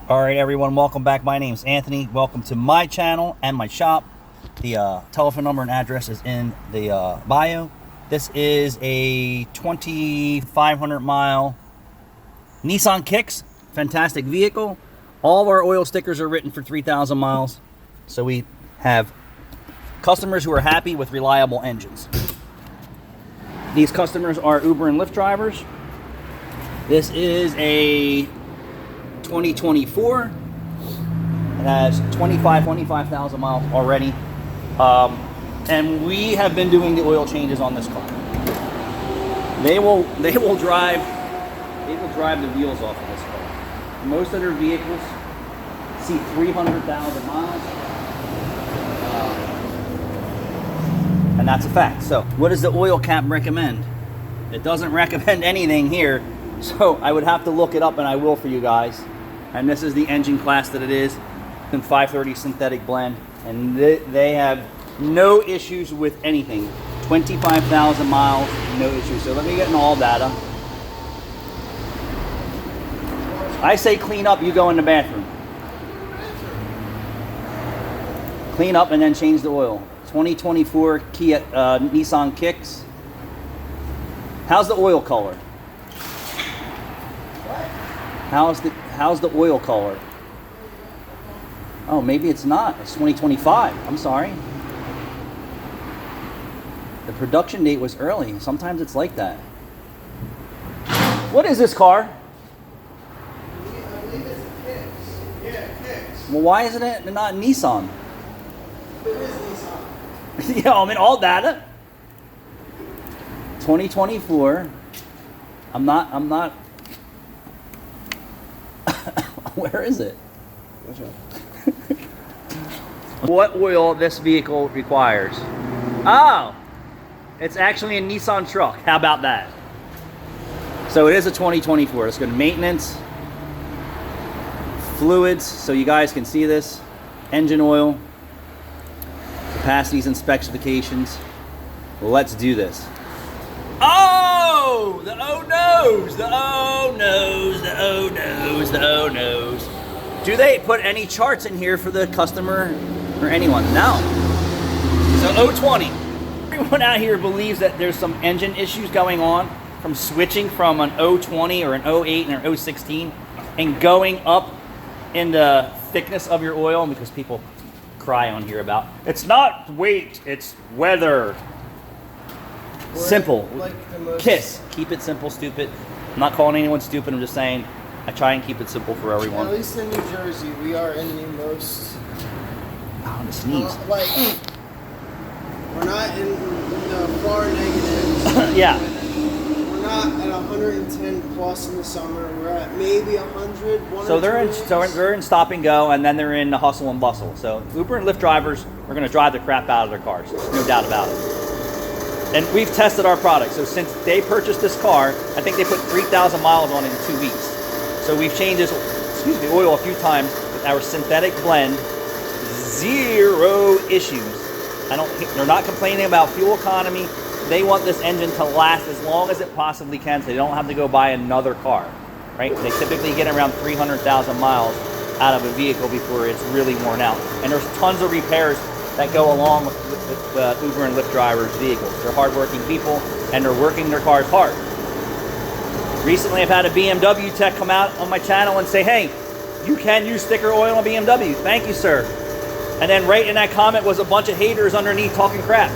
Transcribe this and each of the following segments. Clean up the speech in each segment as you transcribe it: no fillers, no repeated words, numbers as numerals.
All right, everyone, welcome back. My name's Anthony. Welcome to my channel and my shop. The telephone number and address is in the bio. This is a 2,500 mile Nissan Kicks. Fantastic vehicle. All of our oil stickers are written for 3,000 miles. So we have customers who are happy with reliable engines. These customers are Uber and Lyft drivers. This is a 2024. It has 25,000 miles already. And we have been doing the oil changes on this car. They will drive the wheels off of this car. Most of their vehicles see 300,000 miles. And that's a fact. So what does the oil cap recommend? It doesn't recommend anything here. So I would have to look it up, and I will for you guys. And this is the engine class that it is, in 530 synthetic blend. And they have no issues with anything. 25,000 miles, no issues. So let me get in all data. I say clean up, you go in the bathroom. Clean up and then change the oil. 2024 Kia Nissan Kicks. How's the oil color? How's the oil color? Oh, maybe it's not. It's 2025. I'm sorry. The production date was early. Sometimes it's like that. What is this car? I believe it's a Kicks. Yeah, Kicks. Well, why isn't it not Nissan? It is Nissan. Yeah, I'm in all data. 2024. I'm not. Where is it? What oil this vehicle requires? Oh, it's actually a Nissan truck. How about that? So it is a 2024. It's good maintenance, fluids, so you guys can see this. Engine oil, capacities and specifications. Let's do this. Oh, the oh no's, the oh no's, the oh no's, the oh no's. Do they put any charts in here for the customer or anyone? No. So 020. Everyone out here believes that there's some engine issues going on from switching from an 020 or an 08 or 016 and going up in the thickness of your oil, because people cry on here about it's not weight, it's weather. Simple. Kiss. Keep it simple, stupid. I'm not calling anyone stupid. I'm just saying I try and keep it simple for everyone. At least in New Jersey, we are in the most... Oh, the sneeze. We're not in the far negatives. Yeah. We're not at 110 plus in the summer. We're at maybe 100. So they're in stop and go, and then they're in the hustle and bustle. So Uber and Lyft drivers are going to drive the crap out of their cars. No doubt about it. And we've tested our product. So since they purchased this car, I think they put 3,000 miles on it in 2 weeks. So we've changed this, the oil a few times with our synthetic blend. Zero issues. They're not complaining about fuel economy. They want this engine to last as long as it possibly can, so they don't have to go buy another car, right? They typically get around 300,000 miles out of a vehicle before it's really worn out. And there's tons of repairs that go along with Uber and Lyft drivers' vehicles. They're hardworking people, and they're working their cars hard. Recently, I've had a BMW tech come out on my channel and say, hey, you can use sticker oil on BMW. Thank you, sir. And then right in that comment was a bunch of haters underneath talking crap.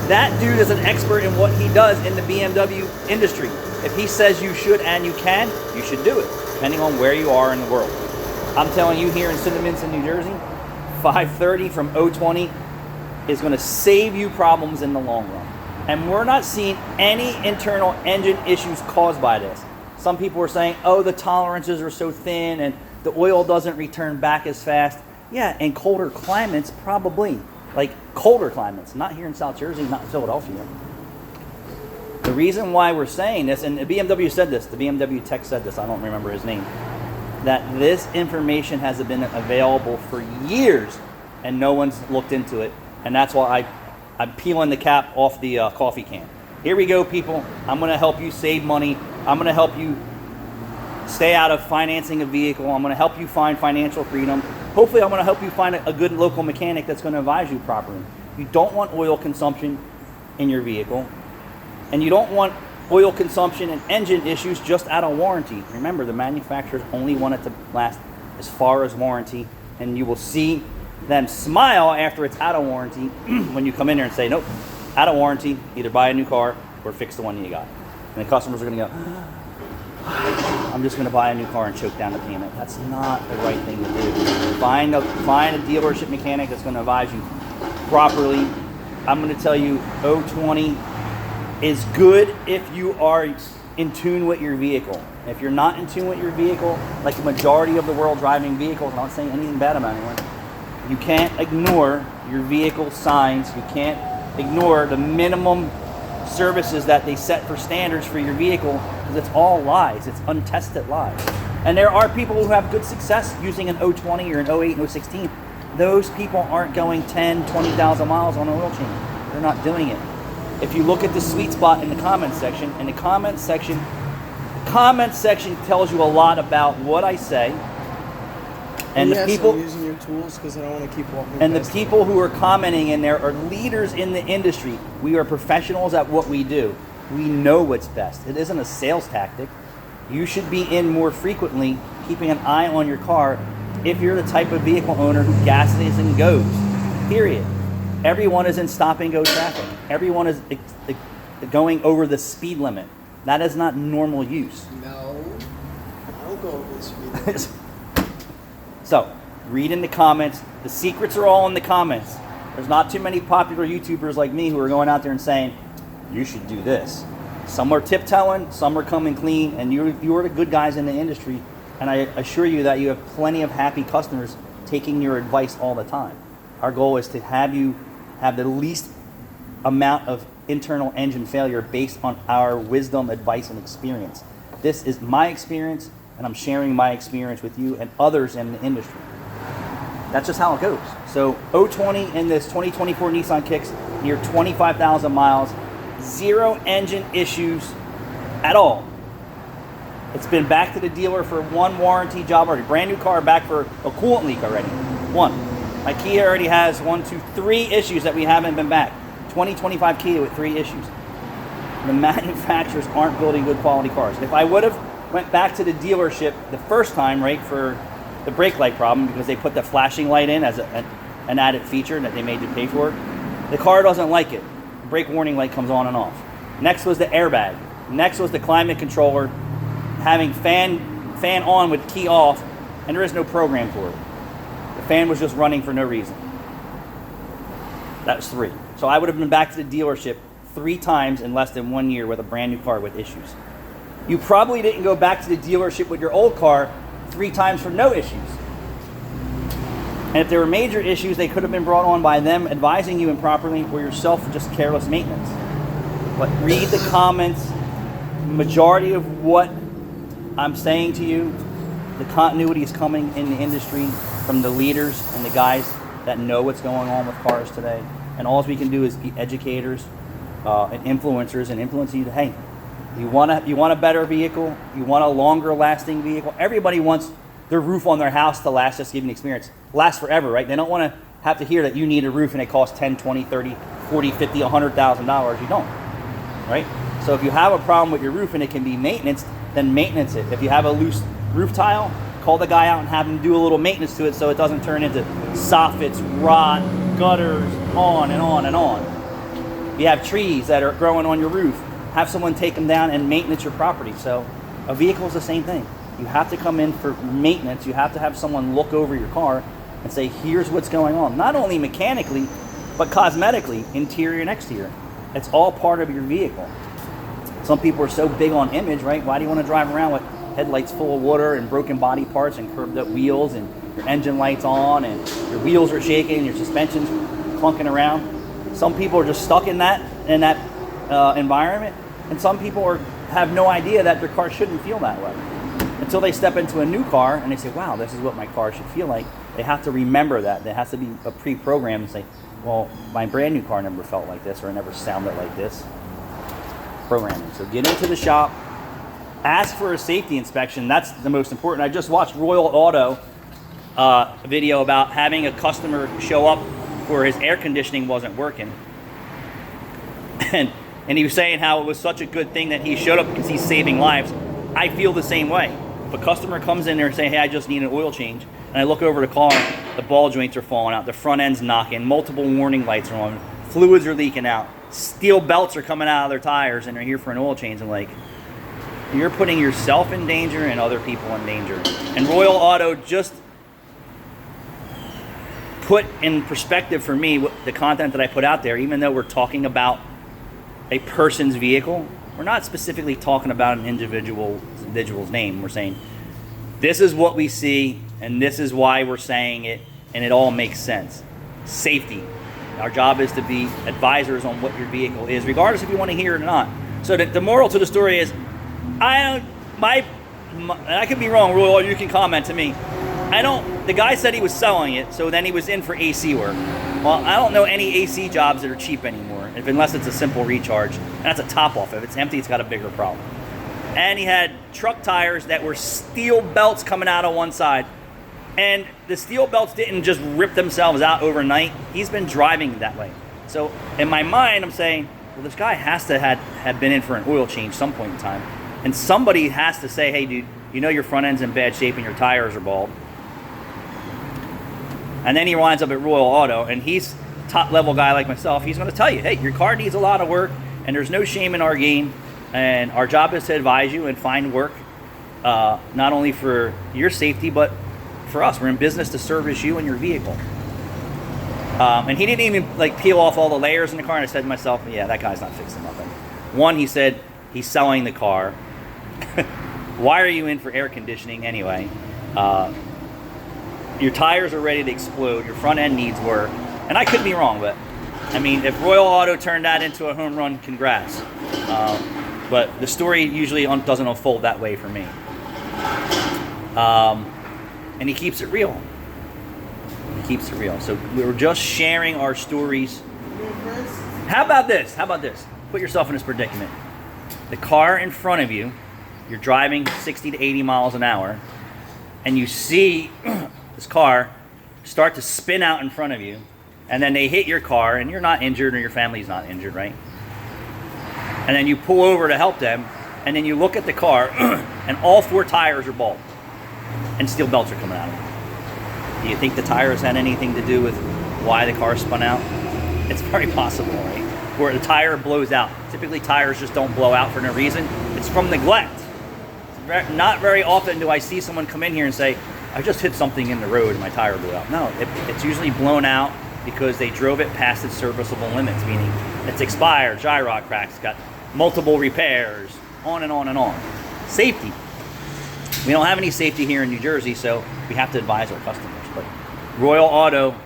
That dude is an expert in what he does in the BMW industry. If he says you should and you can, you should do it, depending on where you are in the world. I'm telling you, here in Cinnaminson, New Jersey, 530 from 020 is going to save you problems in the long run. And we're not seeing any internal engine issues caused by this. Some people are saying, oh, the tolerances are so thin and the oil doesn't return back as fast. Yeah, in colder climates, probably. Like colder climates, not here in South Jersey, not in Philadelphia. The reason why we're saying this, and the BMW said this, the BMW tech said this, I don't remember his name, that this information has been available for years and no one's looked into it. And that's why I'm peeling the cap off the coffee can. Here we go, people. I'm going to help you save money. I'm going to help you stay out of financing a vehicle. I'm going to help you find financial freedom. Hopefully, I'm going to help you find a good local mechanic that's going to advise you properly. You don't want oil consumption in your vehicle, and you don't want oil consumption and engine issues just out of warranty. Remember, the manufacturers only want it to last as far as warranty, and you will see them smile after it's out of warranty when you come in there and say, nope, out of warranty, either buy a new car or fix the one you got. And the customers are going to go, I'm just going to buy a new car and choke down the payment. That's not the right thing to do. Find a dealership mechanic that's going to advise you properly. I'm going to tell you, 020 is good if you are in tune with your vehicle. If you're not in tune with your vehicle, like the majority of the world driving vehicles, I'm not saying anything bad about anyone, you can't ignore your vehicle signs. You can't ignore the minimum services that they set for standards for your vehicle, because it's all lies. It's untested lies. And there are people who have good success using an 020 or an 08 and 016. Those people aren't going 10, 20,000 miles on an oil change. They're not doing it. If you look at the sweet spot in the comments section, the comments section tells you a lot about what I say. And yes, the people I'm using your tools because I don't want to keep walking. and the people who are commenting in there are leaders in the industry. We are professionals at what we do. We know what's best. It isn't a sales tactic. You should be in more frequently, keeping an eye on your car if you're the type of vehicle owner who gasses and goes. Period. Everyone is in stop and go traffic. Everyone is going over the speed limit. That is not normal use. No, I don't go over the speed limit. So, read in the comments. The secrets are all in the comments. There's not too many popular YouTubers like me who are going out there and saying, you should do this. Some are tiptoeing, some are coming clean, and you are the good guys in the industry. And I assure you that you have plenty of happy customers taking your advice all the time. Our goal is to have you have the least amount of internal engine failure based on our wisdom, advice, and experience. This is my experience, and I'm sharing my experience with you and others in the industry. That's just how it goes. So 020 in this 2024 Nissan Kicks, near 25,000 miles, zero engine issues at all. It's been back to the dealer for one warranty job already. Brand new car, back for a coolant leak already. One. My Kia already has 3 issues that we haven't been back. 2025 Kia with 3 issues. The manufacturers aren't building good quality cars. If I would have went back to the dealership the first time, right, for the brake light problem, because they put the flashing light in as an added feature that they made you pay for, the car doesn't like it. The brake warning light comes on and off. Next was the airbag. Next was the climate controller having fan on with key off, and there is no program for it. The fan was just running for no reason. That was 3. So I would have been back to the dealership 3 times in less than 1 year with a brand new car with issues. You probably didn't go back to the dealership with your old car 3 times for no issues. And if there were major issues, they could have been brought on by them advising you improperly, or yourself for just careless maintenance. But read the comments. Majority of what I'm saying to you, the continuity is coming in the industry from the leaders and the guys that know what's going on with cars today. And all we can do is be educators and influencers and influence you to, hey, you want a better vehicle, you want a longer lasting vehicle. Everybody wants their roof on their house to last, just giving experience. Last forever, right? They don't want to have to hear that you need a roof and it costs 10, 20, 30, 40, 50, $100,000. You don't, right? So if you have a problem with your roof and it can be maintenance, then maintenance it. If you have a loose roof tile, call the guy out and have him do a little maintenance to it so it doesn't turn into soffits, rot, gutters, on and on and on. If you have trees that are growing on your roof, have someone take them down and maintenance your property. So a vehicle is the same thing. You have to come in for maintenance. You have to have someone look over your car and say, here's what's going on. Not only mechanically, but cosmetically, interior and exterior. It's all part of your vehicle. Some people are so big on image, right? Why do you want to drive around with headlights full of water and broken body parts and curved up wheels and your engine lights on and your wheels are shaking and your suspension's clunking around? Some people are just stuck in that environment, and some people have no idea that their car shouldn't feel that way until they step into a new car and they say, wow, this is what my car should feel like. They have to remember that. There has to be a pre-program and say, well, my brand new car never felt like this, or it never sounded like this. Programming. So get into the shop, ask for a safety inspection. That's the most important. I just watched Royal Auto video about having a customer show up where his air conditioning wasn't working. And he was saying how it was such a good thing that he showed up because he's saving lives. I feel the same way. If a customer comes in there and say, hey, I just need an oil change, and I look over the car, the ball joints are falling out, the front end's knocking, multiple warning lights are on, fluids are leaking out, steel belts are coming out of their tires, and they're here for an oil change. I'm like, you're putting yourself in danger and other people in danger. And Royal Auto just put in perspective for me the content that I put out there. Even though we're talking about a person's vehicle, we're not specifically talking about an individual's name. We're saying this is what we see and this is why we're saying it, and it all makes sense. Safety. Our job is to be advisors on what your vehicle is, regardless if you want to hear it or not. So the moral to the story is, and I could be wrong, Royal, you can comment to me. The guy said he was selling it, so then he was in for AC work. Well, I don't know any AC jobs that are cheap anymore, unless it's a simple recharge. And that's a top off. If it's empty, it's got a bigger problem. And he had truck tires that were steel belts coming out on one side. And the steel belts didn't just rip themselves out overnight. He's been driving that way. So in my mind, I'm saying, well, this guy has to have been in for an oil change some point in time. And somebody has to say, hey, dude, you know your front end's in bad shape and your tires are bald. And then he winds up at Royal Auto, and he's a top-level guy like myself. He's going to tell you, hey, your car needs a lot of work, and there's no shame in our game. And our job is to advise you and find work, not only for your safety, but for us. We're in business to service you and your vehicle. And he didn't even peel off all the layers in the car. And I said to myself, yeah, that guy's not fixing nothing. One, he said he's selling the car. Why are you in for air conditioning anyway? Your tires are ready to explode. Your front end needs work. And I could be wrong, but I mean, if Royal Auto turned that into a home run, congrats. But the story usually doesn't unfold that way for me. And he keeps it real. He keeps it real. So we were just sharing our stories. How about this? Put yourself in this predicament. The car in front of you, you're driving 60 to 80 miles an hour, and you see this car start to spin out in front of you, and then they hit your car, and you're not injured or your family's not injured, right? And then you pull over to help them, and then you look at the car, and all four tires are bald, and steel belts are coming out of them. Do you think the tires had anything to do with why the car spun out? It's very possible, right? Where the tire blows out. Typically, tires just don't blow out for no reason. It's from neglect. Not very often do I see someone come in here and say, I just hit something in the road and my tire blew out. No, it's usually blown out because they drove it past its serviceable limits, meaning it's expired, gyro cracks, got multiple repairs, on and on and on. Safety. We don't have any safety here in New Jersey, so we have to advise our customers. But Royal Auto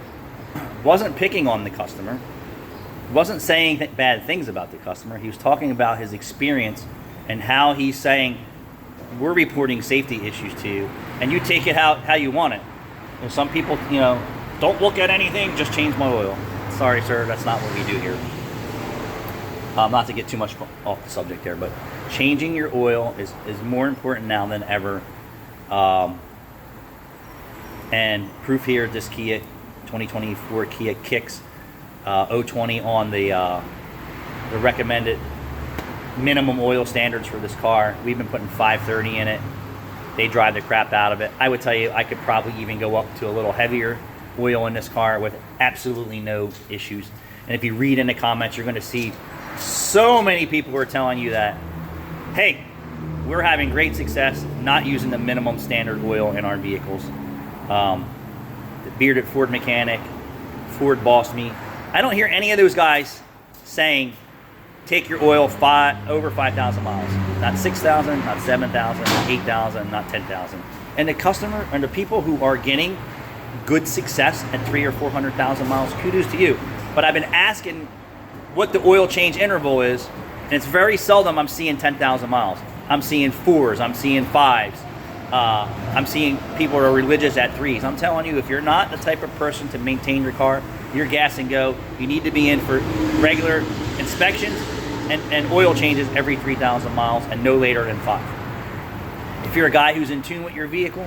wasn't picking on the customer, wasn't saying bad things about the customer. He was talking about his experience and how he's saying, we're reporting safety issues to you, and you take it how you want it. And some people, don't look at anything, just change my oil. Sorry, sir, that's not what we do here. Not to get too much off the subject there, but changing your oil is more important now than ever. And proof here, this Kia 2024 Kia Kicks 020 on the recommended minimum oil standards for this car. We've been putting 530 in it. They drive the crap out of it. I would tell you I could probably even go up to a little heavier oil in this car with absolutely no issues. And if you read in the comments, you're going to see so many people who are telling you that, hey, we're having great success not using the minimum standard oil in our vehicles. The bearded Ford mechanic, Ford boss me. I don't hear any of those guys saying take your oil over 5,000 miles. Not 6,000, not 7,000, not 8,000, not 10,000. And the customer and the people who are getting good success at 300,000 or 400,000 miles, kudos to you. But I've been asking what the oil change interval is, and it's very seldom I'm seeing 10,000 miles. I'm seeing 4s, I'm seeing 5s. I'm seeing people who are religious at 3s. I'm telling you, if you're not the type of person to maintain your car, your gas and go, you need to be in for regular inspections and oil changes every 3,000 miles and no later than 5. If you're a guy who's in tune with your vehicle,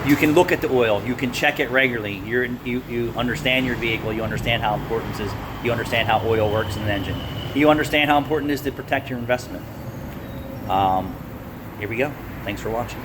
you can look at the oil. You can check it regularly. You understand your vehicle. You understand how important it is. You understand how oil works in an engine. You understand how important it is to protect your investment. Here we go. Thanks for watching.